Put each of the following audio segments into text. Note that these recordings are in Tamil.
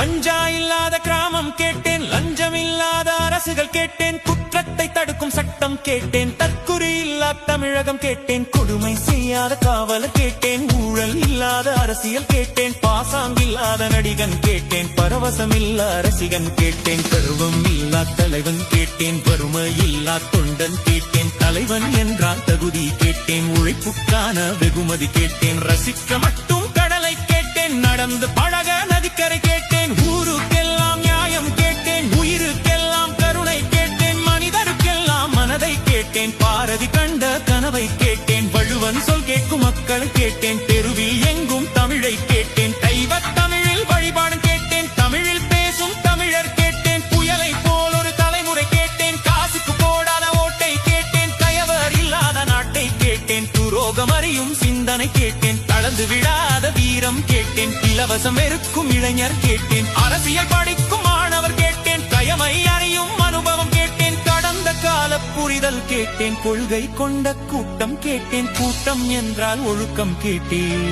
கஞ்சா இல்லாத கிராமம் கேட்டேன், லஞ்சம் இல்லாத அரசுகள் கேட்டேன், குற்றத்தை தடுக்கும் சட்டம் கேட்டேன், தற்குறி இல்லா தமிழகம் கேட்டேன், கொடுமை செய்யாத காவலர் கேட்டேன், ஊழல் இல்லாத அரசியல் கேட்டேன், பாசாங்கில்லாத நடிகன் கேட்டேன், பரவசம் இல்லா ரசிகன் கேட்டேன், கருவம் இல்லா தலைவன் கேட்டேன், வறுமை இல்லா தொண்டன் கேட்டேன், தலைவன் என்றால் தகுதி கேட்டேன், உழைப்புக்கான வெகுமதி கேட்டேன், ரசிக்க மட்டும் கடலை கேட்டேன், நடந்து பழக நதிக்கரை கேட்டேன், ஊருக்கெல்லாம் நியாயம் கேட்டேன், உயிருக்கெல்லாம் கருணை கேட்டேன், மனிதருக்கெல்லாம் மனதை கேட்டேன், பாரதி கண்ட கனவை கேட்டேன், வள்ளுவன் சொல் கேட்கும் மக்களை கேட்டேன், தெருவில் எங்கும் தமிழை கேட்டேன், தெய்வத் தமிழில் வழிபாடு கேட்டேன், தமிழில் பேசும் தமிழர் கேட்டேன், புயலை போல் ஒரு தலைமுறை கேட்டேன், காசுக்கு போடாத ஓட்டை கேட்டேன், கயவர் இல்லாத நாட்டை கேட்டேன், துரோகம் அறியும் சிந்தனை கேட்டேன், கலந்து விடாத வீரம் கேட்டேன், இலவசம் வெறுக்கும் இளைஞர் கேட்டேன், அரசியல் படிக்கும் மாணவர் கேட்டேன், கயமை அறியும் அனுபவம் கேட்டேன், கடந்த கால புரிதல் கேட்டேன், கொள்கை கொண்ட கூட்டம் கேட்டேன், கூட்டம் என்றால் ஒழுக்கம் கேட்டேன்,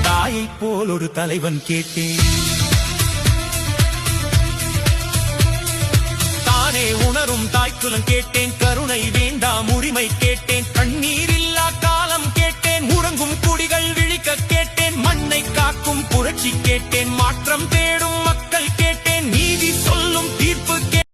தாயை போல் ஒரு தலைவன் கேட்டேன், தானே உணரும் தாய்க்குலம் கேட்டேன், கருணை வேண்டாம் உரிமை கேட்டேன், கண்ணீரில்